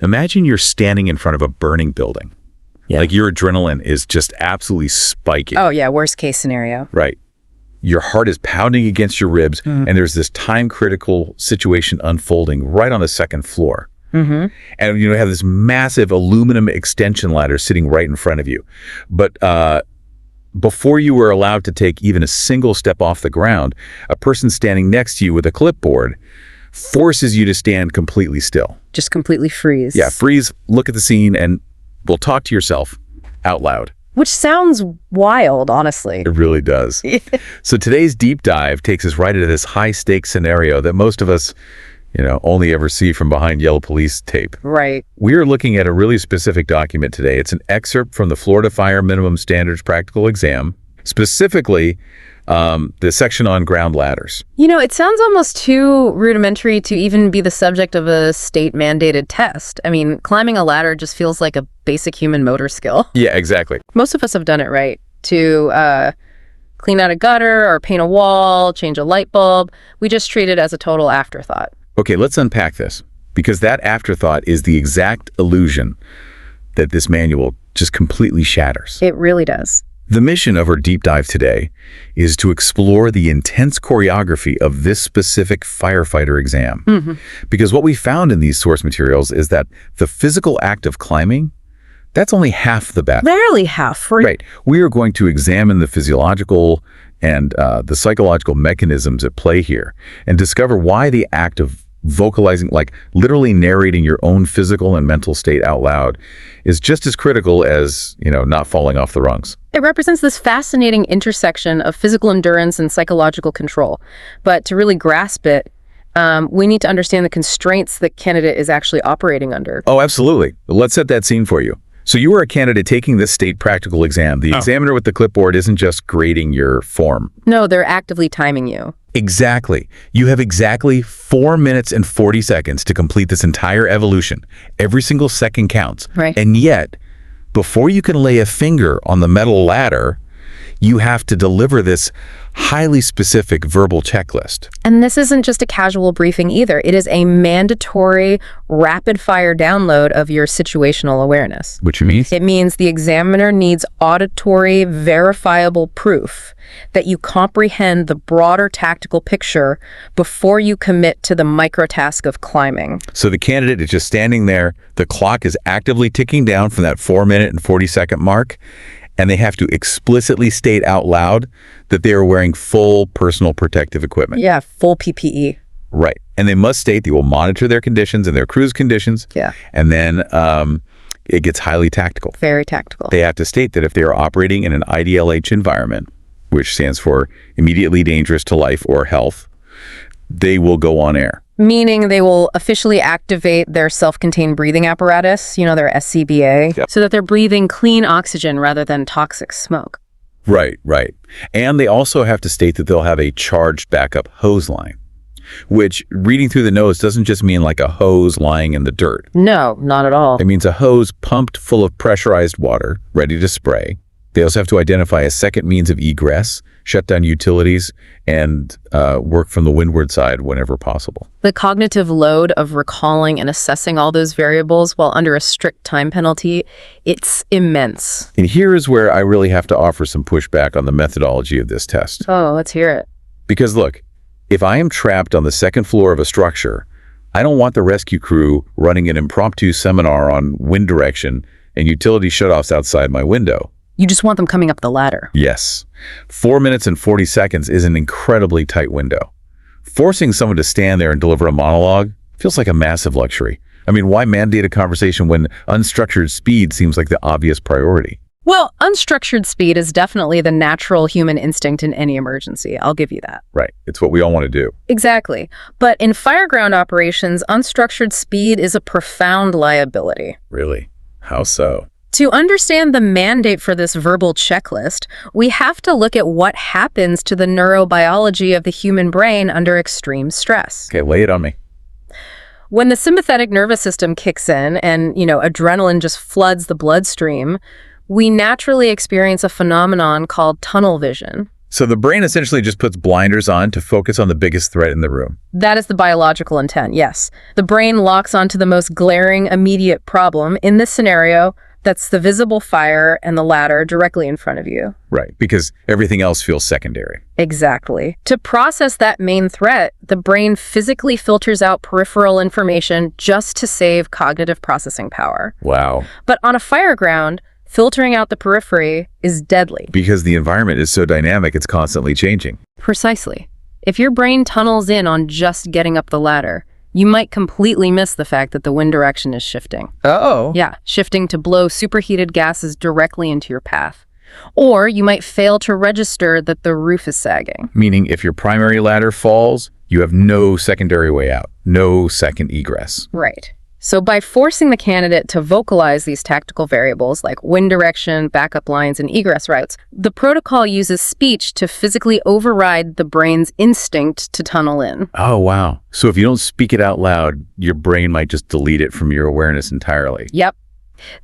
Imagine you're standing in front of a burning building. Yeah. Like your adrenaline is just absolutely spiking. Oh, yeah, worst case scenario. Right. Your heart is pounding against your ribs, and there's this time-critical situation unfolding right on the second floor. And you have this massive aluminum extension ladder sitting right in front of you. But before you were allowed to take even a single step off the ground, a person standing next to you with a clipboard forces you to stand completely still. Just completely freeze. Yeah, freeze, look at the scene, and we'll talk to yourself out loud. Which sounds wild, honestly. It really does. So today's deep dive takes us right into this high-stakes scenario that most of us, only ever see from behind yellow police tape. Right. We are looking at a really specific document today. It's an excerpt from the Florida Fire Minimum Standards Practical Exam, specifically the section on ground ladders. It sounds almost too rudimentary to even be the subject of a state-mandated test. I mean, climbing a ladder just feels like a basic human motor skill. Yeah, exactly. Most of us have done it right. To clean out a gutter or paint a wall, change a light bulb. We just treat it as a total afterthought. Okay, let's unpack this, because that afterthought is the exact illusion that this manual just completely shatters. It really does. The mission of our deep dive today is to explore the intense choreography of this specific firefighter exam. Because what we found in these source materials is that the physical act of climbing, that's only half the battle. Barely half. Right. We are going to examine the physiological and the psychological mechanisms at play here and discover why the act of vocalizing, like literally narrating your own physical and mental state out loud, is just as critical as, not falling off the rungs. It represents this fascinating intersection of physical endurance and psychological control. But to really grasp it, we need to understand the constraints the candidate is actually operating under. Oh, absolutely. Let's set that scene for you. So you are a candidate taking this state practical exam. The examiner with the clipboard isn't just grading your form. No, they're actively timing you. Exactly. You have exactly 4 minutes and 40 seconds to complete this entire evolution. Every single second counts. Right. And yet, before you can lay a finger on the metal ladder, you have to deliver this highly specific verbal checklist. And this isn't just a casual briefing either. It is a mandatory rapid-fire download of your situational awareness. Which means? It means the examiner needs auditory, verifiable proof that you comprehend the broader tactical picture before you commit to the micro task of climbing. So the candidate is just standing there. The clock is actively ticking down from that 4 minute and 40 second mark. And they have to explicitly state out loud that they are wearing full personal protective equipment. Yeah, full PPE. Right. And they must state they will monitor their conditions and their crew's conditions. Yeah. And then it gets highly tactical. Very tactical. They have to state that if they are operating in an IDLH environment, which stands for immediately dangerous to life or health, they will go on air. Meaning they will officially activate their self-contained breathing apparatus, their SCBA, so that they're breathing clean oxygen rather than toxic smoke. Right. And they also have to state that they'll have a charged backup hose line, which, reading through the notes, doesn't just mean like a hose lying in the dirt. No, not at all. It means a hose pumped full of pressurized water, ready to spray. They also have to identify a second means of egress, shut down utilities, and work from the windward side whenever possible. The cognitive load of recalling and assessing all those variables while under a strict time penalty, it's immense. And here is where I really have to offer some pushback on the methodology of this test. Oh, let's hear it. Because look, if I am trapped on the second floor of a structure, I don't want the rescue crew running an impromptu seminar on wind direction and utility shutoffs outside my window. You just want them coming up the ladder. Yes. 4 minutes and 40 seconds is an incredibly tight window. Forcing someone to stand there and deliver a monologue feels like a massive luxury. I mean, why mandate a conversation when unstructured speed seems like the obvious priority? Well, unstructured speed is definitely the natural human instinct in any emergency. I'll give you that. Right. It's what we all want to do. Exactly. But in fireground operations, unstructured speed is a profound liability. Really? How so? To understand the mandate for this verbal checklist, we have to look at what happens to the neurobiology of the human brain under extreme stress. Okay, lay it on me. When the sympathetic nervous system kicks in and, adrenaline just floods the bloodstream, we naturally experience a phenomenon called tunnel vision. So the brain essentially just puts blinders on to focus on the biggest threat in the room. That is the biological intent, yes. The brain locks onto the most glaring, immediate problem. In this scenario, that's the visible fire and the ladder directly in front of you. Right, because everything else feels secondary. Exactly. To process that main threat, the brain physically filters out peripheral information just to save cognitive processing power. Wow. But on a fire ground, filtering out the periphery is deadly. Because the environment is so dynamic, it's constantly changing. Precisely. If your brain tunnels in on just getting up the ladder, you might completely miss the fact that the wind direction is shifting. Oh. Yeah, shifting to blow superheated gases directly into your path. Or you might fail to register that the roof is sagging. Meaning if your primary ladder falls, you have no secondary way out, no second egress. Right. So by forcing the candidate to vocalize these tactical variables like wind direction, backup lines, and egress routes, the protocol uses speech to physically override the brain's instinct to tunnel in. Oh, wow. So if you don't speak it out loud, your brain might just delete it from your awareness entirely. Yep.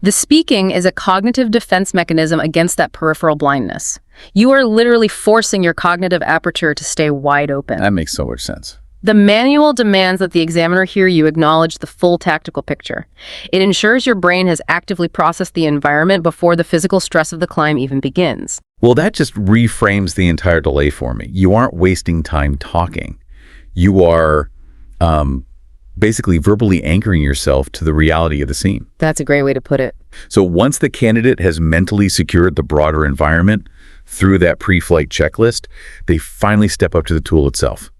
The speaking is a cognitive defense mechanism against that peripheral blindness. You are literally forcing your cognitive aperture to stay wide open. That makes so much sense. The manual demands that the examiner hear you acknowledge the full tactical picture. It ensures your brain has actively processed the environment before the physical stress of the climb even begins. Well, that just reframes the entire delay for me. You aren't wasting time talking. You are basically verbally anchoring yourself to the reality of the scene. That's a great way to put it. So once the candidate has mentally secured the broader environment through that pre-flight checklist, they finally step up to the tool itself.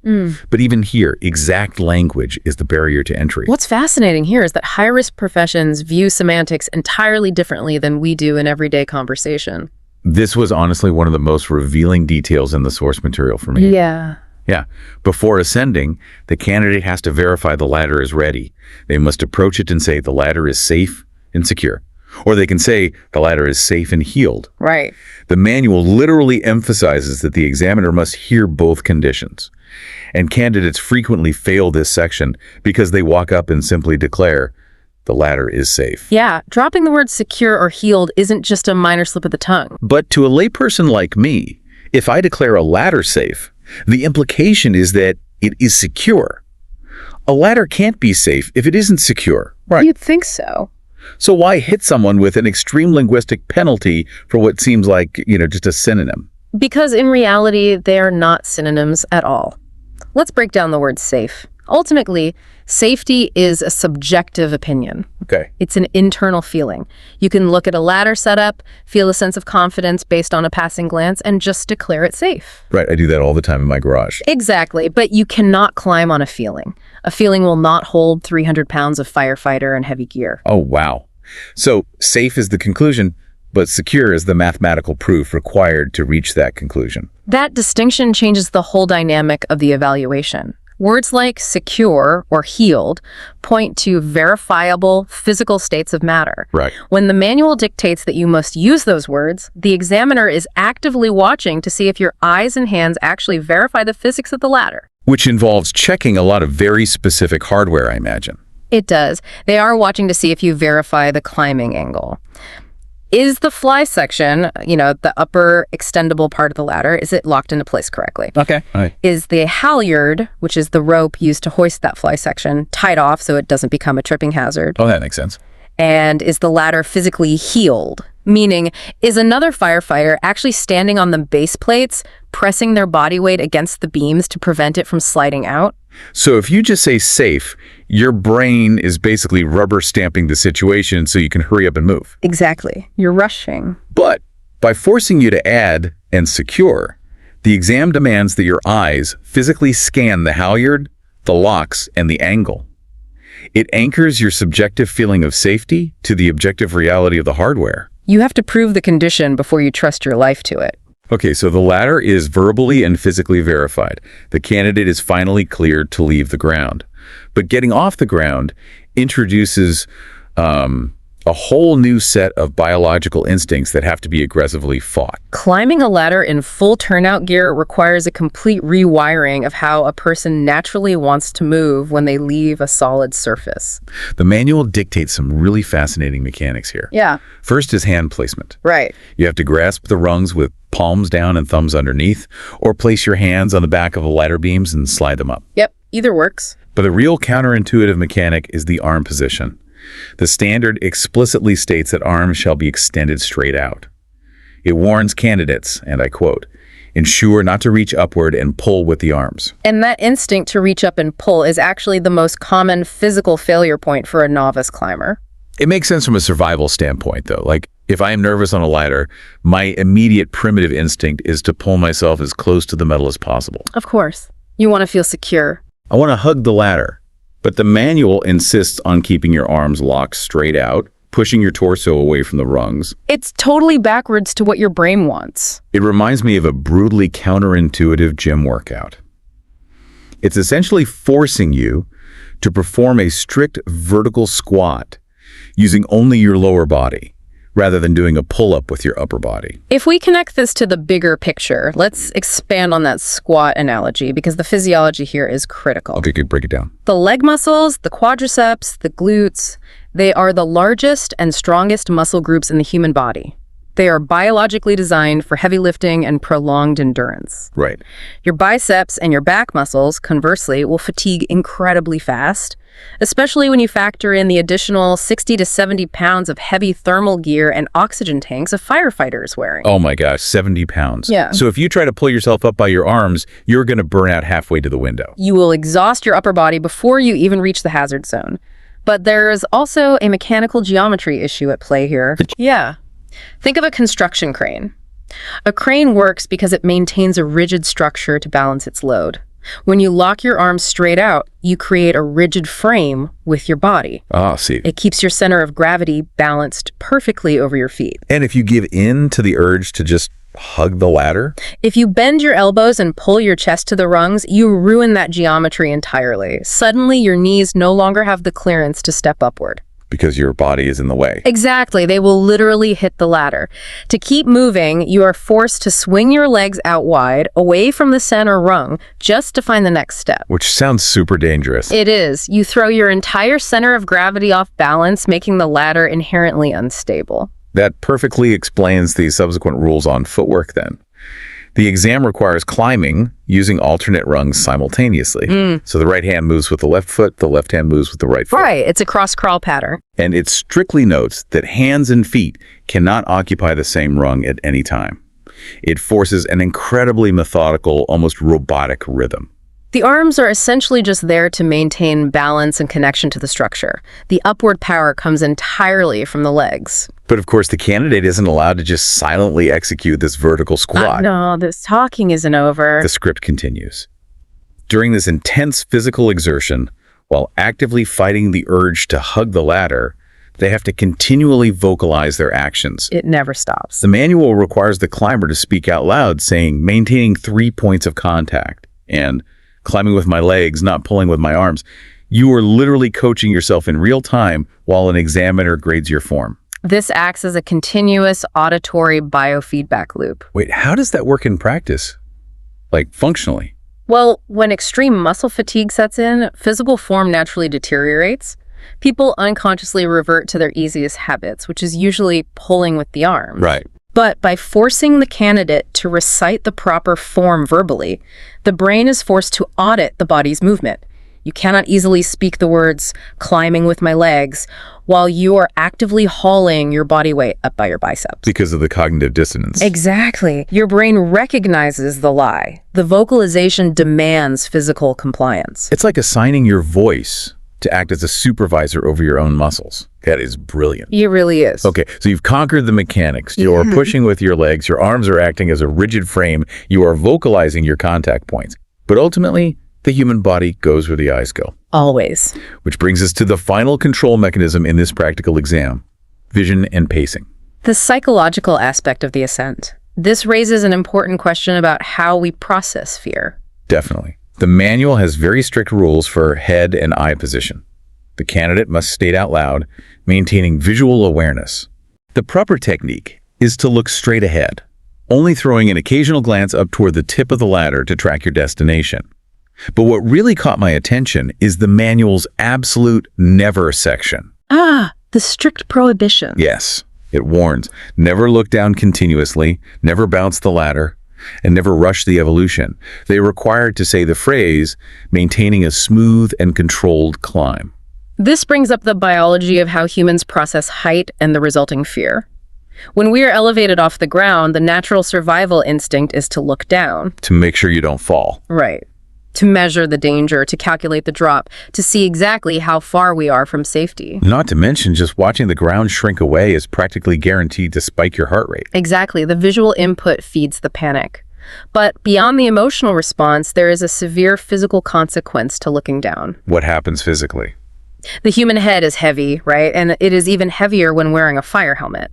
But even here, exact language is the barrier to entry. What's fascinating here is that high-risk professions view semantics entirely differently than we do in everyday conversation. This was honestly one of the most revealing details in the source material for me. Yeah. Yeah. Before ascending, the candidate has to verify the ladder is ready. They must approach it and say the ladder is safe and secure. Or they can say the ladder is safe and healed. Right. The manual literally emphasizes that the examiner must hear both conditions. And candidates frequently fail this section because they walk up and simply declare, the ladder is safe. Yeah, dropping the word secure or healed isn't just a minor slip of the tongue. But to a layperson like me, if I declare a ladder safe, the implication is that it is secure. A ladder can't be safe if it isn't secure. Right. You'd think so. So why hit someone with an extreme linguistic penalty for what seems like, just a synonym? Because in reality, they are not synonyms at all. Let's break down the word safe. Ultimately, safety is a subjective opinion. Okay. It's an internal feeling. You can look at a ladder setup, feel a sense of confidence based on a passing glance, and just declare it safe. Right, I do that all the time in my garage. Exactly, but you cannot climb on a feeling. A feeling will not hold 300 pounds of Firefighter and heavy gear. Oh, wow. So safe is the conclusion, but secure is the mathematical proof required to reach that conclusion. That distinction changes the whole dynamic of the evaluation. Words like secure or healed point to verifiable physical states of matter. Right. When the manual dictates that you must use those words, the examiner is actively watching to see if your eyes and hands actually verify the physics of the ladder. Which involves checking a lot of very specific hardware, I imagine. It does. They are watching to see if you verify the climbing angle. Is the fly section, the upper extendable part of the ladder, is it locked into place correctly? Okay. All right. Is the halyard, which is the rope used to hoist that fly section, tied off so it doesn't become a tripping hazard? Oh, that makes sense. And is the ladder physically healed? Meaning, is another firefighter actually standing on the base plates, pressing their body weight against the beams to prevent it from sliding out? So if you just say safe, your brain is basically rubber stamping the situation so you can hurry up and move. Exactly. You're rushing. But by forcing you to add and secure, the exam demands that your eyes physically scan the halyard, the locks, and the angle. It anchors your subjective feeling of safety to the objective reality of the hardware. You have to prove the condition before you trust your life to it. Okay, so the ladder is verbally and physically verified. The candidate is finally cleared to leave the ground. But getting off the ground introduces a A whole new set of biological instincts that have to be aggressively fought. Climbing a ladder in full turnout gear requires a complete rewiring of how a person naturally wants to move when they leave a solid surface. The manual dictates some really fascinating mechanics here. Yeah. First is hand placement. Right. You have to grasp the rungs with palms down and thumbs underneath, or place your hands on the back of the ladder beams and slide them up. Yep, either works. But the real counterintuitive mechanic is the arm position. The standard explicitly states that arms shall be extended straight out. It warns candidates, and I quote, "Ensure not to reach upward and pull with the arms." And that instinct to reach up and pull is actually the most common physical failure point for a novice climber. It makes sense from a survival standpoint, though. Like, if I am nervous on a ladder, my immediate primitive instinct is to pull myself as close to the metal as possible. Of course. You want to feel secure. I want to hug the ladder. But the manual insists on keeping your arms locked straight out, pushing your torso away from the rungs. It's totally backwards to what your brain wants. It reminds me of a brutally counterintuitive gym workout. It's essentially forcing you to perform a strict vertical squat using only your lower body, rather than doing a pull-up with your upper body. If we connect this to the bigger picture, let's expand on that squat analogy because the physiology here is critical. Okay, break it down. The leg muscles, the quadriceps, the glutes, they are the largest and strongest muscle groups in the human body. They are biologically designed for heavy lifting and prolonged endurance. Right. Your biceps and your back muscles, conversely, will fatigue incredibly fast, especially when you factor in the additional 60 to 70 pounds of heavy thermal gear and oxygen tanks a firefighter is wearing. Oh my gosh, 70 pounds. Yeah. So if you try to pull yourself up by your arms, you're going to burn out halfway to the window. You will exhaust your upper body before you even reach the hazard zone. But there's also a mechanical geometry issue at play here. Yeah. Think of a construction crane. A crane works because it maintains a rigid structure to balance its load. When you lock your arms straight out, you create a rigid frame with your body. Ah, see. It keeps your center of gravity balanced perfectly over your feet. And if you give in to the urge to just hug the ladder? If you bend your elbows and pull your chest to the rungs, you ruin that geometry entirely. Suddenly, your knees no longer have the clearance to step upward. Because your body is in the way. Exactly. They will literally hit the ladder. To keep moving, you are forced to swing your legs out wide, away from the center rung, just to find the next step. Which sounds super dangerous. It is. You throw your entire center of gravity off balance, making the ladder inherently unstable. That perfectly explains the subsequent rules on footwork then. The exam requires climbing using alternate rungs simultaneously. So the right hand moves with the left foot, the left hand moves with the right foot. Right, it's a cross-crawl pattern. And it strictly notes that hands and feet cannot occupy the same rung at any time. It forces an incredibly methodical, almost robotic rhythm. The arms are essentially just there to maintain balance and connection to the structure. The upward power comes entirely from the legs. But of course, the candidate isn't allowed to just silently execute this vertical squat. No, this talking isn't over. The script continues. During this intense physical exertion, while actively fighting the urge to hug the ladder, they have to continually vocalize their actions. It never stops. The manual requires the climber to speak out loud, saying, maintaining 3 points of contact, and climbing with my legs, not pulling with my arms. You are literally coaching yourself in real time while an examiner grades your form. This acts as a continuous auditory biofeedback loop. Wait, how does that work in practice? Like, functionally? Well, when extreme muscle fatigue sets in, physical form naturally deteriorates. People unconsciously revert to their easiest habits, which is usually pulling with the arms. Right. But by forcing the candidate to recite the proper form verbally, the brain is forced to audit the body's movement. You cannot easily speak the words, climbing with my legs, while you are actively hauling your body weight up by your biceps. Because of the cognitive dissonance. Exactly. Your brain recognizes the lie. The vocalization demands physical compliance. It's like assigning your voice to act as a supervisor over your own muscles. That is brilliant. It really is. Okay, so you've conquered the mechanics. You're pushing with your legs. Your arms are acting as a rigid frame. You are vocalizing your contact points. But ultimately, the human body goes where the eyes go. Always. Which brings us to the final control mechanism in this practical exam: vision and pacing. The psychological aspect of the ascent. This raises an important question about how we process fear. Definitely. The manual has very strict rules for head and eye position. The candidate must state out loud, maintaining visual awareness. The proper technique is to look straight ahead, only throwing an occasional glance up toward the tip of the ladder to track your destination. But what really caught my attention is the manual's absolute never section. Ah, the strict prohibition. Yes, it warns, never look down continuously, never bounce the ladder, and never rush the evolution. They are required to say the phrase, maintaining a smooth and controlled climb. This brings up the biology of how humans process height and the resulting fear. When we are elevated off the ground, the natural survival instinct is to look down. To make sure you don't fall. Right. To measure the danger, to calculate the drop, to see exactly how far we are from safety. Not to mention, just watching the ground shrink away is practically guaranteed to spike your heart rate. Exactly. The visual input feeds the panic. But beyond the emotional response, there is a severe physical consequence to looking down. What happens physically? The human head is heavy, right? And it is even heavier when wearing a fire helmet.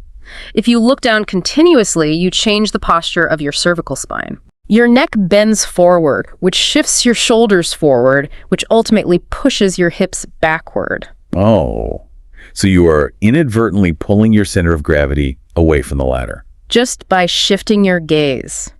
If you look down continuously, you change the posture of your cervical spine. Your neck bends forward, which shifts your shoulders forward, which ultimately pushes your hips backward. Oh, so you are inadvertently pulling your center of gravity away from the ladder. Just by shifting your gaze.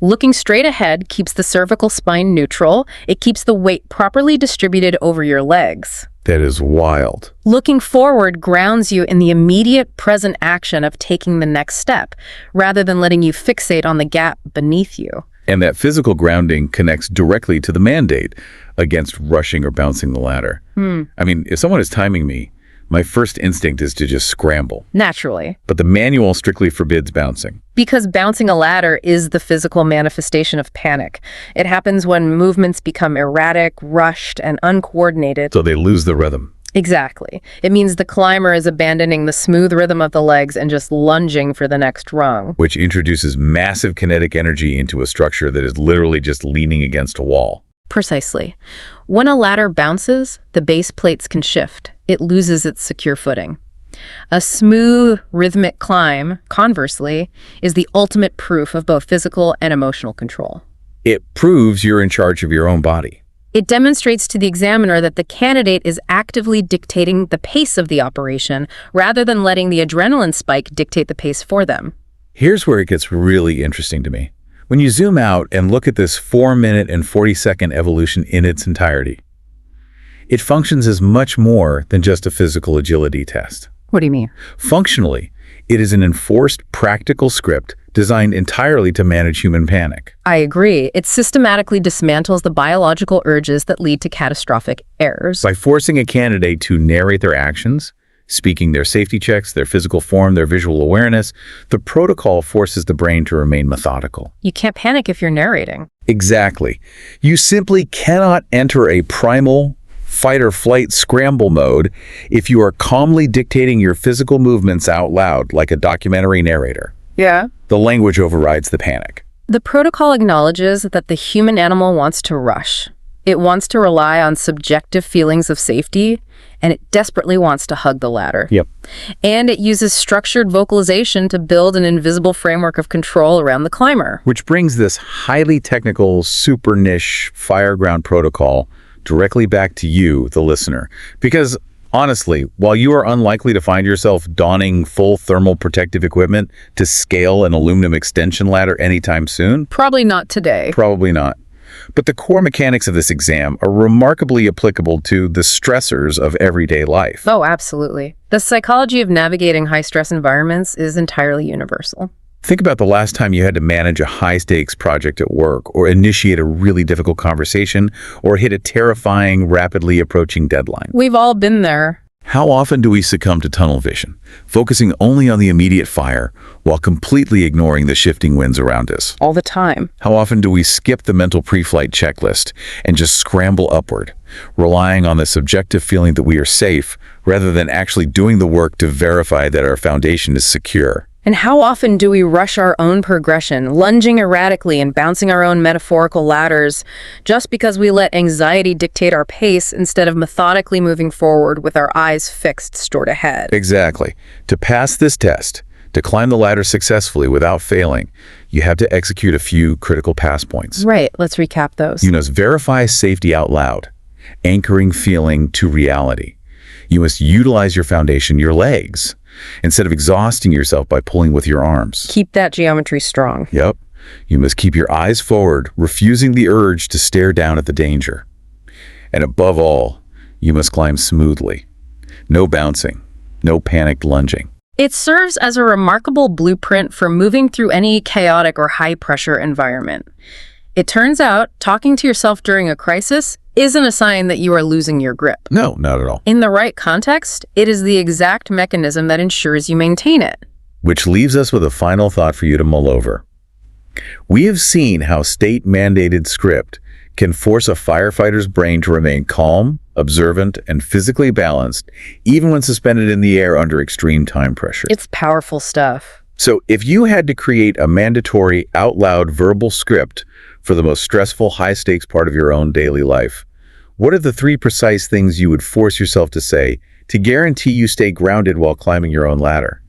Looking straight ahead keeps the cervical spine neutral. It keeps the weight properly distributed over your legs. That is wild. Looking forward grounds you in the immediate present action of taking the next step, rather than letting you fixate on the gap beneath you. And that physical grounding connects directly to the mandate against rushing or bouncing the ladder. I mean, if someone is timing me, my first instinct is to just scramble. Naturally. But the manual strictly forbids bouncing. Because bouncing a ladder is the physical manifestation of panic. It happens when movements become erratic, rushed, and uncoordinated. So they lose the rhythm. Exactly. It means the climber is abandoning the smooth rhythm of the legs and just lunging for the next rung. Which introduces massive kinetic energy into a structure that is literally just leaning against a wall. Precisely. When a ladder bounces, the base plates can shift. It loses its secure footing. A smooth, rhythmic climb, conversely, is the ultimate proof of both physical and emotional control. It proves you're in charge of your own body. It demonstrates to the examiner that the candidate is actively dictating the pace of the operation, rather than letting the adrenaline spike dictate the pace for them. Here's where it gets really interesting to me. When you zoom out and look at this 4-minute and 40-second evolution in its entirety, it functions as much more than just a physical agility test. What do you mean? Functionally, it is an enforced, practical script designed entirely to manage human panic. I agree. It systematically dismantles the biological urges that lead to catastrophic errors. By forcing a candidate to narrate their actions, speaking their safety checks, their physical form, their visual awareness, the protocol forces the brain to remain methodical. You can't panic if you're narrating. Exactly. You simply cannot enter a primal fight-or-flight scramble mode if you are calmly dictating your physical movements out loud like a documentary narrator. Yeah. The language overrides the panic. The protocol acknowledges that the human animal wants to rush. It wants to rely on subjective feelings of safety, and it desperately wants to hug the ladder. Yep. And it uses structured vocalization to build an invisible framework of control around the climber. Which brings this highly technical, super niche fireground protocol directly back to you, the listener. Because honestly, while you are unlikely to find yourself donning full thermal protective equipment to scale an aluminum extension ladder anytime soon, Probably not today. probably not. But the core mechanics of this exam are remarkably applicable to the stressors of everyday life. Oh, absolutely. The psychology of navigating high-stress environments is entirely universal. Think about the last time you had to manage a high-stakes project at work, or initiate a really difficult conversation, or hit a terrifying, rapidly approaching deadline. We've all been there. How often do we succumb to tunnel vision, focusing only on the immediate fire while completely ignoring the shifting winds around us? All the time. How often do we skip the mental pre-flight checklist and just scramble upward, relying on the subjective feeling that we are safe rather than actually doing the work to verify that our foundation is secure? And how often do we rush our own progression, lunging erratically and bouncing our own metaphorical ladders, just because we let anxiety dictate our pace instead of methodically moving forward with our eyes fixed straight ahead? Exactly. To pass this test, to climb the ladder successfully without failing, you have to execute a few critical pass points. Right, let's recap those. You must verify safety out loud, anchoring feeling to reality. You must utilize your foundation, your legs, instead of exhausting yourself by pulling with your arms. Keep that geometry strong. Yep. You must keep your eyes forward, refusing the urge to stare down at the danger. And above all, you must climb smoothly. No bouncing, no panicked lunging. It serves as a remarkable blueprint for moving through any chaotic or high-pressure environment. It turns out, talking to yourself during a crisis isn't a sign that you are losing your grip. No, not at all. In the right context, it is the exact mechanism that ensures you maintain it. Which leaves us with a final thought for you to mull over. We have seen how state-mandated script can force a firefighter's brain to remain calm, observant, and physically balanced, even when suspended in the air under extreme time pressure. It's powerful stuff. So if you had to create a mandatory, out-loud verbal script for the most stressful, high-stakes part of your own daily life, what are the 3 precise things you would force yourself to say to guarantee you stay grounded while climbing your own ladder?